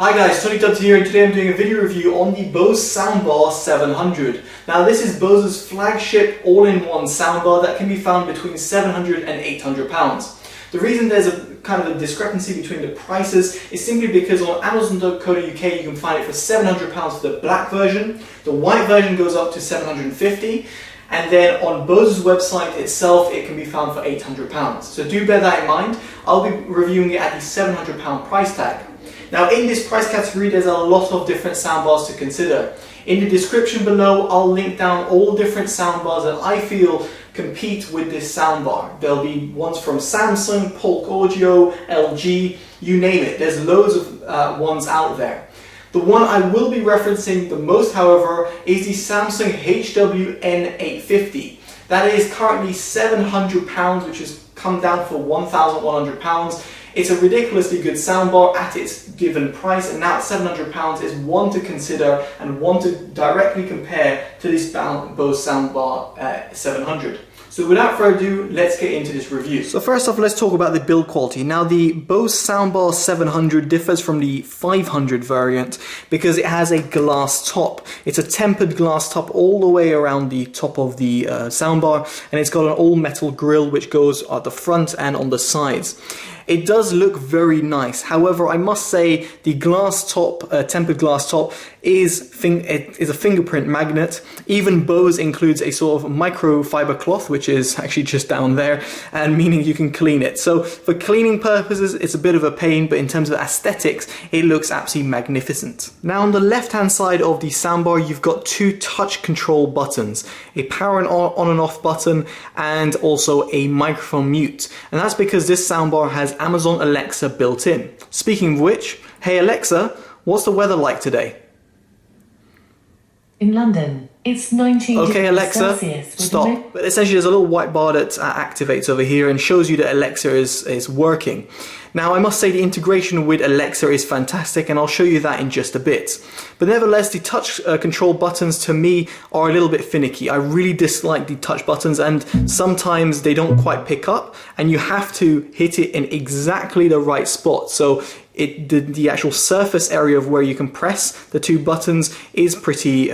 Hi guys, TotallydubbedHD here, and today I'm doing a video review on the Bose Soundbar 700. Now this is Bose's flagship all-in-one soundbar that can be found between £700 and £800. The reason there's a kind of a discrepancy between the prices is simply because on Amazon.co.uk you can find it for £700 for the black version, the white version goes up to £750, and then on Bose's website itself it can be found for £800. So do bear that in mind. I'll be reviewing it at the £700 price tag. Now in this price category there's a lot of different soundbars to consider. In the description below I'll link down all different soundbars that I feel compete with this soundbar. There'll be ones from Samsung, Polk Audio, LG, you name it. There's loads of ones out there. The one I will be referencing the most, however, is the Samsung HWN850. That is currently £700, which has come down for £1,100. It's a ridiculously good soundbar at its given price, and now at £700 is one to consider and one to directly compare to this Bose Soundbar 700. So without further ado, let's get into this review. So first off, let's talk about the build quality. Now the Bose Soundbar 700 differs from the 500 variant because it has a glass top. It's a tempered glass top all the way around the top of the soundbar, and it's got an all metal grille which goes at the front and on the sides. It does look very nice. However, I must say the glass top, tempered glass top, is a fingerprint magnet. Even Bose includes a sort of microfiber cloth, which is actually just down there, and meaning you can clean it. So for cleaning purposes, it's a bit of a pain, but in terms of aesthetics, it looks absolutely magnificent. Now on the left-hand side of the soundbar, you've got two touch control buttons, a power on and off button, and also a microphone mute. And that's because this soundbar has Amazon Alexa built in. Speaking of which, hey Alexa, what's the weather like today? In London, it's 19 okay, degrees Alexa, Celsius. stop. But essentially there's a little white bar that activates over here and shows you that Alexa is working. Now I must say the integration with Alexa is fantastic, and I'll show you that in just a bit. But nevertheless, the touch control buttons to me are a little bit finicky. I really dislike the touch buttons, and sometimes they don't quite pick up and you have to hit it in exactly the right spot. So the actual surface area of where you can press the two buttons is pretty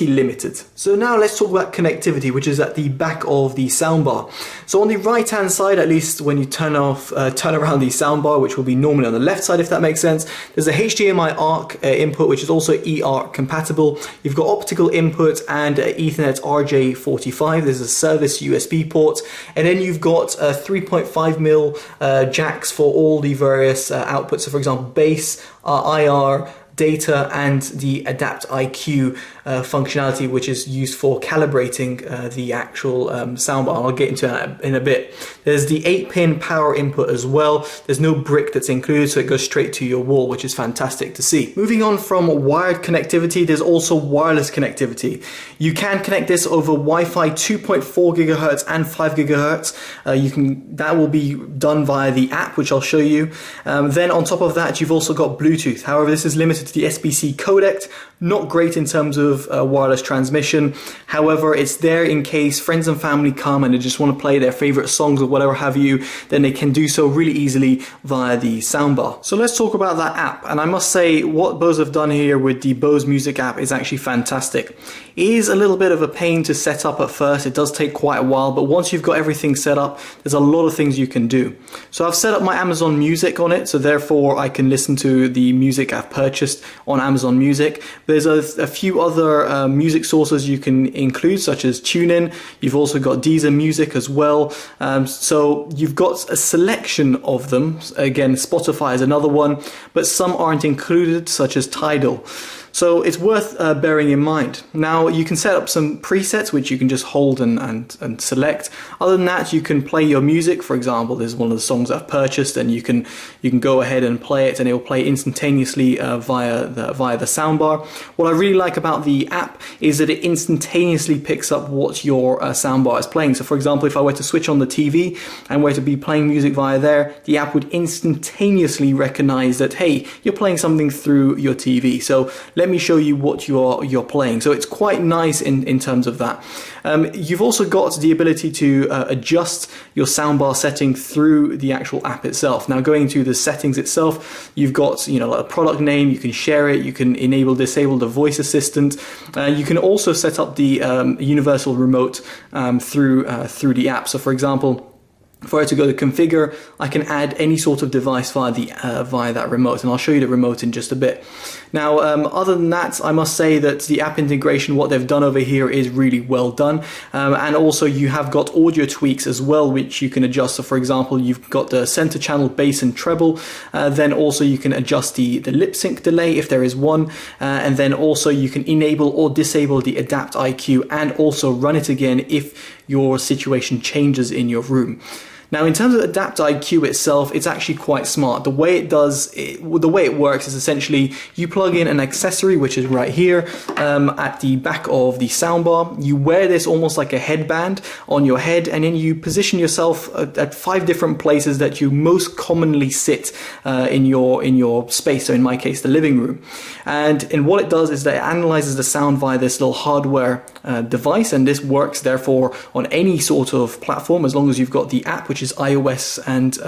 limited. So now let's talk about connectivity, which is at the back of the soundbar. So on the right hand side, at least when you turn around the soundbar, which will be normally on the left side if that makes sense, there's a HDMI ARC input, which is also eARC compatible. You've got optical input and Ethernet RJ45. There's a service USB port, and then you've got 3.5mm jacks for all the various outputs. So for example, bass, IR, data, and the ADAPTiQ functionality, which is used for calibrating the actual soundbar. I'll get into that in a bit. There's the 8-pin power input as well. There's no brick that's included, so it goes straight to your wall, which is fantastic to see. Moving on from wired connectivity, there's also wireless connectivity. You can connect this over Wi-Fi 2.4 GHz and 5 GHz. That will be done via the app, which I'll show you. Then on top of that, you've also got Bluetooth. However, this is limited to the SBC codec. Not great in terms of wireless transmission. However, it's there in case friends and family come and they just want to play their favorite songs or whatever have you, then they can do so really easily via the soundbar. So let's talk about that app. And I must say, what Bose have done here with the Bose Music app is actually fantastic. It is a little bit of a pain to set up at first. It does take quite a while, but once you've got everything set up, there's a lot of things you can do. So I've set up my Amazon Music on it, so therefore I can listen to the music I've purchased on Amazon Music. There's a few other music sources you can include, such as TuneIn. You've also got Deezer Music as well. So you've got a selection of them. Again, Spotify is another one, but some aren't included, such as Tidal. So it's worth bearing in mind. Now you can set up some presets which you can just hold and select. Other than that, you can play your music. For example, there's one of the songs I've purchased, and you can go ahead and play it, and it will play instantaneously via the soundbar. What I really like about the app is that it instantaneously picks up what your soundbar is playing. So for example, if I were to switch on the TV and were to be playing music via there, the app would instantaneously recognize that, hey, you're playing something through your TV. So let me show you what you're playing. So it's quite nice in terms of that. You've also got the ability to adjust your soundbar setting through the actual app itself. Now, going to the settings itself, you've got like a product name. You can share it. You can enable, disable the voice assistant. You can also set up the universal remote through the app. So, for example, if I were to go to configure, I can add any sort of device via that remote, and I'll show you the remote in just a bit. Now, other than that, I must say that the app integration, what they've done over here is really well done. And also you have got audio tweaks as well, which you can adjust. So for example, you've got the center channel bass and treble. Then also you can adjust the lip sync delay if there is one. And then also you can enable or disable the ADAPTiQ and also run it again if your situation changes in your room. Now, in terms of ADAPTiQ itself, it's actually quite smart. The way it works is essentially you plug in an accessory, which is right here at the back of the soundbar. You wear this almost like a headband on your head, and then you position yourself at 5 different places that you most commonly sit in your space. So in my case, the living room. And what it does is that it analyzes the sound via this little hardware device, and this works therefore on any sort of platform as long as you've got the app, which is iOS and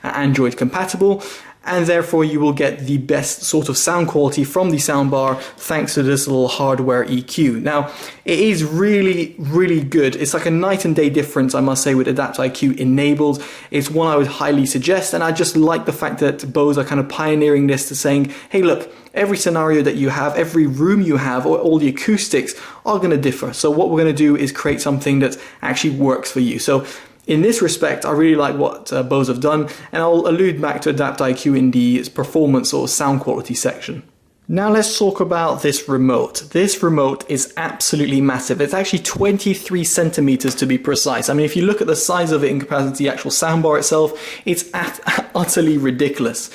Android compatible, and therefore you will get the best sort of sound quality from the soundbar thanks to this little hardware EQ. Now, it is really, really good. It's like a night and day difference, I must say, with ADAPTiQ enabled. It's one I would highly suggest, and I just like the fact that Bose are kind of pioneering this to saying, hey, look, every scenario that you have, every room you have, or all the acoustics are going to differ. So what we're going to do is create something that actually works for you. So in this respect, I really like what Bose have done, and I'll allude back to ADAPTiQ in the performance or sound quality section. Now let's talk about this remote. This remote is absolutely massive. It's actually 23 centimeters to be precise. I mean, if you look at the size of it in comparison to the actual soundbar itself, it's utterly ridiculous.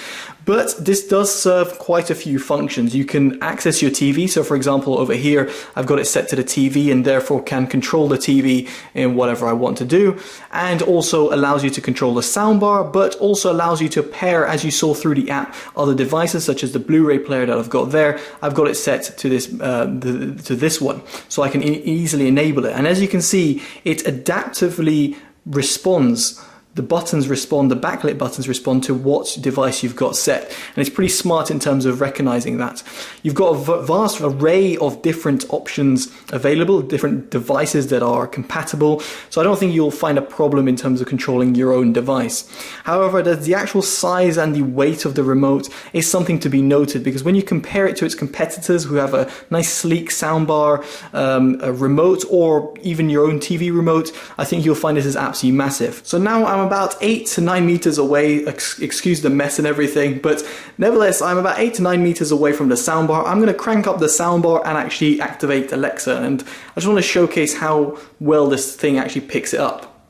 But this does serve quite a few functions. You can access your TV. So for example, over here, I've got it set to the TV and therefore can control the TV in whatever I want to do. And also allows you to control the soundbar, but also allows you to pair, as you saw through the app, other devices such as the Blu-ray player that I've got there. I've got it set to this one, so I can easily enable it. And as you can see, it adaptively responds. The backlit buttons respond to what device you've got set. And it's pretty smart in terms of recognizing that. You've got a vast array of different options available, different devices that are compatible. So I don't think you'll find a problem in terms of controlling your own device. However, the actual size and the weight of the remote is something to be noted, because when you compare it to its competitors who have a nice sleek soundbar, a remote, or even your own TV remote, I think you'll find this is absolutely massive. So now I'm about 8 to 9 meters away, excuse the mess and everything, but nevertheless, I'm about 8 to 9 meters away from the soundbar. I'm going to crank up the soundbar and actually activate Alexa, and I just want to showcase how well this thing actually picks it up.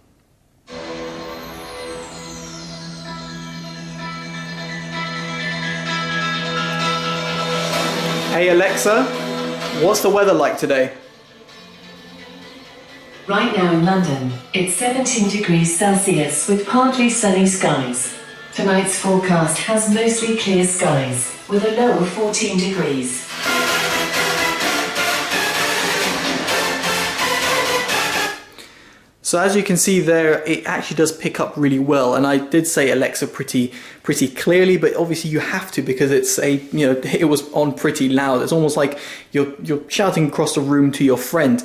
Hey Alexa, what's the weather like today? Right now in London, it's 17 degrees Celsius with partly sunny skies. Tonight's forecast has mostly clear skies, with a low of 14 degrees. So as you can see there, it actually does pick up really well, and I did say Alexa pretty clearly, but obviously you have to, because it's it was on pretty loud. It's almost like you're shouting across the room to your friend.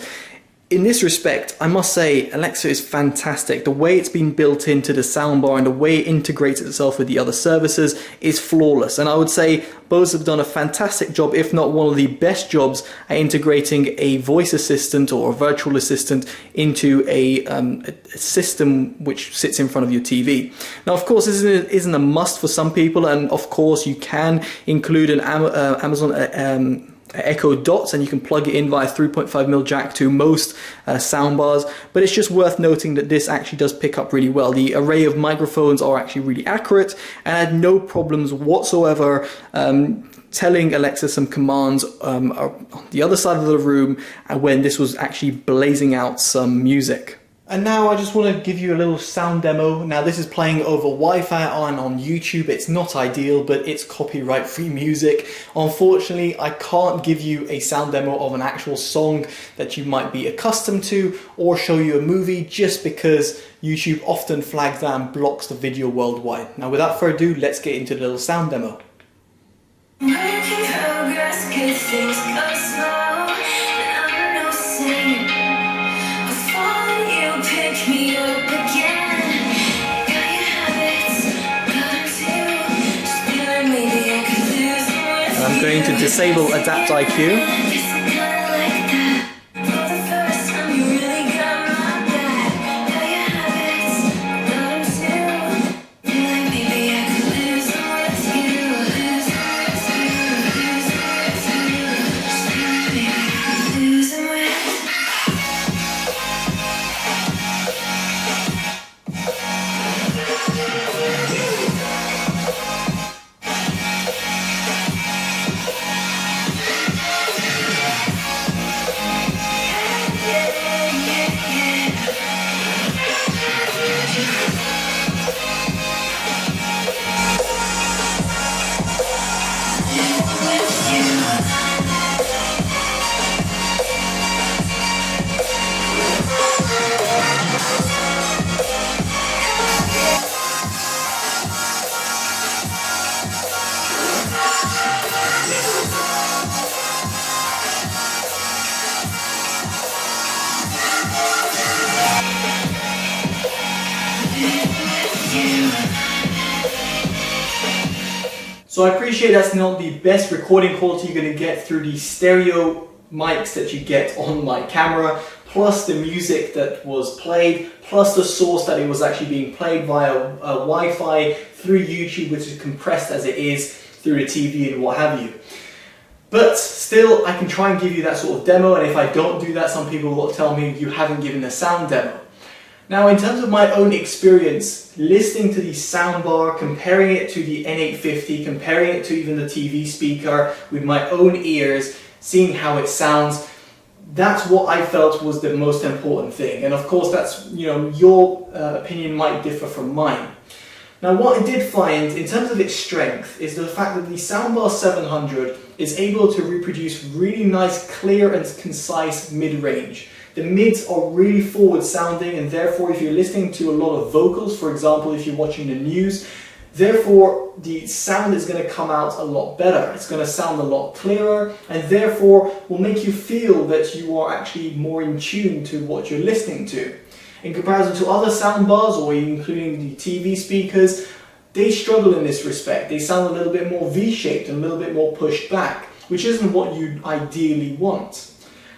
In this respect, I must say Alexa is fantastic. The way it's been built into the soundbar and the way it integrates itself with the other services is flawless. And I would say Bose have done a fantastic job, if not one of the best jobs, at integrating a voice assistant or a virtual assistant into a system which sits in front of your TV. Now, of course, this isn't a must for some people, and of course you can include an Amazon Echo Dots, and you can plug it in via 3.5mm jack to most soundbars, but it's just worth noting that this actually does pick up really well. The array of microphones are actually really accurate, and I had no problems whatsoever telling Alexa some commands on the other side of the room when this was actually blazing out some music. And now I just want to give you a little sound demo. Now this is playing over Wi-Fi on YouTube. It's not ideal, but it's copyright-free music. Unfortunately, I can't give you a sound demo of an actual song that you might be accustomed to or show you a movie just because YouTube often flags that and blocks the video worldwide. Now without further ado, let's get into the little sound demo. Making progress, good things go slow, and I'm no saint. You pick me up again. Got your habits, got to just feeling maybe I could lose them with I'm going to disable ADAPTiQ. So I appreciate that's not the best recording quality you're going to get through the stereo mics that you get on my camera, plus the music that was played, plus the source that it was actually being played via Wi-Fi through YouTube, which is compressed as it is through the TV and what have you. But still, I can try and give you that sort of demo, and if I don't do that, some people will tell me you haven't given a sound demo. Now, in terms of my own experience, listening to the soundbar, comparing it to the N850, comparing it to even the TV speaker with my own ears, seeing how it sounds, that's what I felt was the most important thing. And of course, that's, your opinion might differ from mine. Now, what I did find in terms of its strength is the fact that the Soundbar 700 is able to reproduce really nice, clear and concise mid-range. The mids are really forward sounding, and therefore if you're listening to a lot of vocals, for example if you're watching the news, therefore the sound is going to come out a lot better. It's going to sound a lot clearer, and therefore will make you feel that you are actually more in tune to what you're listening to. In comparison to other soundbars, or including the TV speakers, they struggle in this respect. They sound a little bit more V-shaped and a little bit more pushed back, which isn't what you ideally want.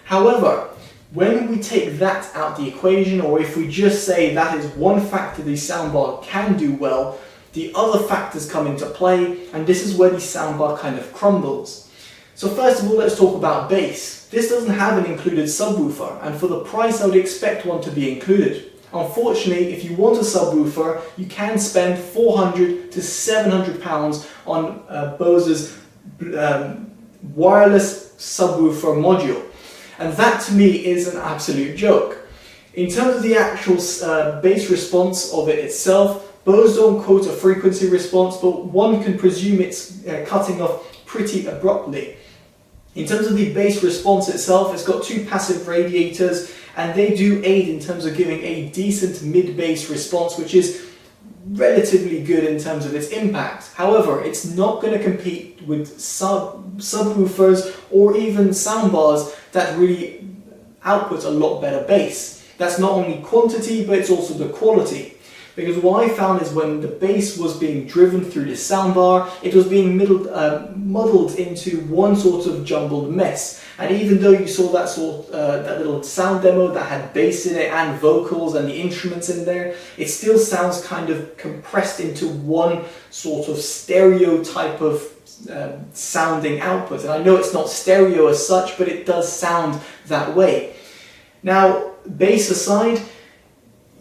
However, when we take that out the equation, or if we just say that is one factor the soundbar can do well, the other factors come into play, and this is where the soundbar kind of crumbles. So first of all, let's talk about bass. This doesn't have an included subwoofer, and for the price I would expect one to be included. Unfortunately, if you want a subwoofer, you can spend £400 to £700 on Bose's wireless subwoofer module. And that to me is an absolute joke. In terms of the actual bass response of it itself, Bose don't quote a frequency response, but one can presume it's cutting off pretty abruptly. In terms of the bass response itself, it's got two passive radiators, and they do aid in terms of giving a decent mid-bass response, which is relatively good in terms of its impact. However, it's not going to compete with subwoofers or even soundbars that really output a lot better bass. That's not only quantity, but it's also the quality. Because what I found is when the bass was being driven through the soundbar, it was being muddled into one sort of jumbled mess. And even though you saw that little sound demo that had bass in it and vocals and the instruments in there, it still sounds kind of compressed into one sort of stereo type of sounding output. And I know it's not stereo as such, but it does sound that way. Now, bass aside,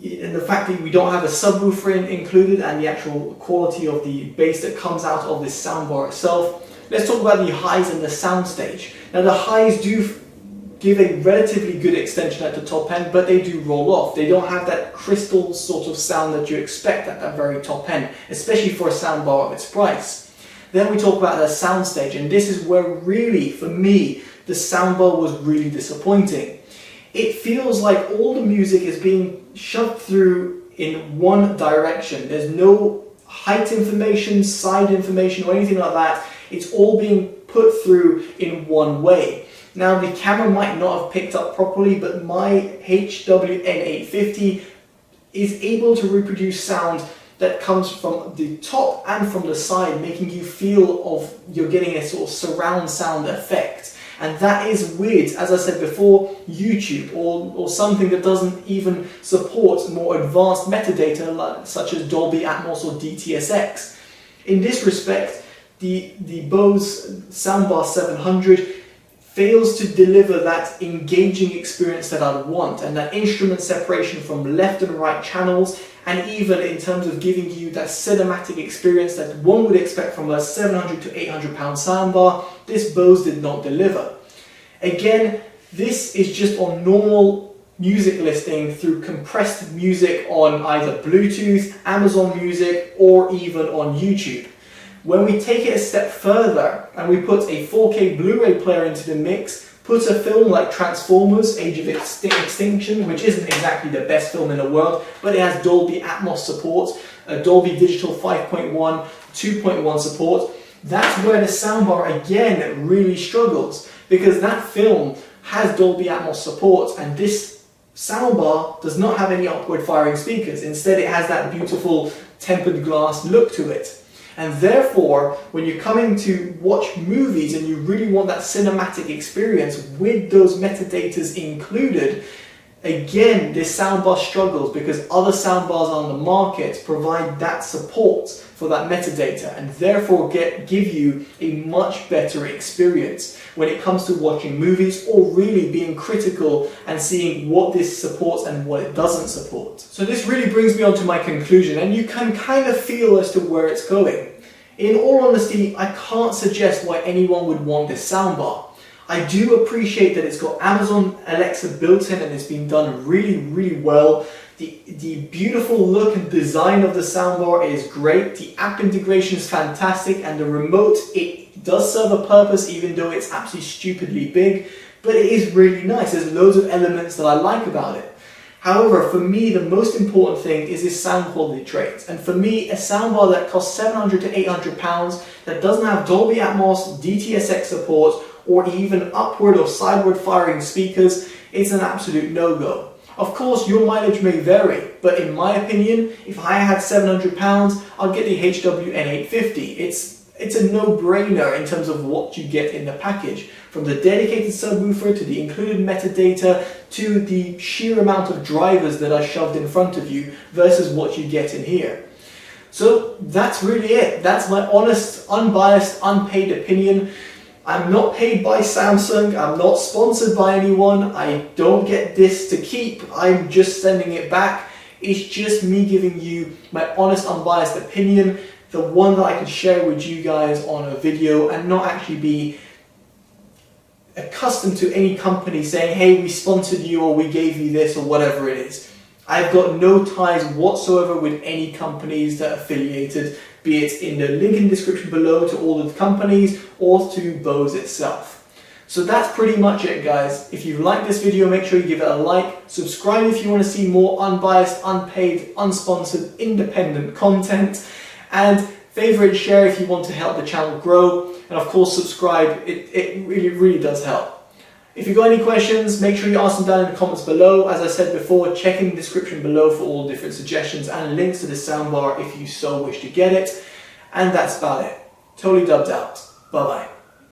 and the fact that we don't have a subwoofer included and the actual quality of the bass that comes out of this soundbar itself, let's talk about the highs and the soundstage. Now the highs do give a relatively good extension at the top end, but they do roll off. They don't have that crystal sort of sound that you expect at that very top end, especially for a soundbar of its price. Then we talk about the soundstage, and this is where really, for me, the soundbar was really disappointing. It feels like all the music is being shoved through in one direction. There's no height information, side information, or anything like that. It's all being put through in one way. Now, the camera might not have picked up properly, but my HWN850 is able to reproduce sound that comes from the top and from the side, making you feel of you're getting a sort of surround sound effect. And that is with, as I said before, YouTube or something that doesn't even support more advanced metadata such as Dolby Atmos or DTSX. In this respect, the Bose Soundbar 700 fails to deliver that engaging experience that I'd want, and that instrument separation from left and right channels, and even in terms of giving you that cinematic experience that one would expect from a 700 to 800 pound soundbar, this Bose did not deliver. Again, this is just on normal music listing through compressed music on either Bluetooth, Amazon Music, or even on YouTube. When we take it a step further and we put a 4K Blu-ray player into the mix, put a film like Transformers, Age of Extinction, which isn't exactly the best film in the world, but it has Dolby Atmos support, Dolby Digital 5.1, 2.1 support, that's where the soundbar again really struggles, because that film has Dolby Atmos support and this soundbar does not have any upward firing speakers. Instead, it has that beautiful tempered glass look to it. And therefore, when you're coming to watch movies and you really want that cinematic experience with those metadatas included, again, this soundbar struggles because other soundbars on the market provide that support for that metadata and therefore give you a much better experience when it comes to watching movies or really being critical and seeing what this supports and what it doesn't support. So this really brings me on to my conclusion, and you can kind of feel as to where it's going. In all honesty, I can't suggest why anyone would want this soundbar. I do appreciate that it's got Amazon Alexa built in and it's been done really, really well. The beautiful look and design of the soundbar is great. The app integration is fantastic, and the remote, it does serve a purpose even though it's absolutely stupidly big, but it is really nice. There's loads of elements that I like about it. However, for me, the most important thing is its sound quality traits. And for me, a soundbar that costs 700 to 800 pounds, that doesn't have Dolby Atmos, DTSX support, or even upward or sideward firing speakers, it's an absolute no-go. Of course, your mileage may vary, but in my opinion, if I had 700 pounds, I'd get the HWN850. It's a no-brainer in terms of what you get in the package. From the dedicated subwoofer to the included metadata to the sheer amount of drivers that are shoved in front of you versus what you get in here. So that's really it. That's my honest, unbiased, unpaid opinion. I'm not paid by Samsung, I'm not sponsored by anyone, I don't get this to keep, I'm just sending it back. It's just me giving you my honest, unbiased opinion, the one that I can share with you guys on a video and not actually be accustomed to any company saying, hey, we sponsored you or we gave you this or whatever it is. I've got no ties whatsoever with any companies that are affiliated, be it in the link in the description below to all of the companies or to Bose itself. So that's pretty much it, guys. If you like this video, make sure you give it a like, subscribe if you want to see more unbiased, unpaid, unsponsored, independent content, and favorite and share if you want to help the channel grow, and of course subscribe, it really does help. If you've got any questions, make sure you ask them down in the comments below. As I said before, check in the description below for all different suggestions and links to the soundbar if you so wish to get it. And that's about it. Totally dubbed out. Bye bye.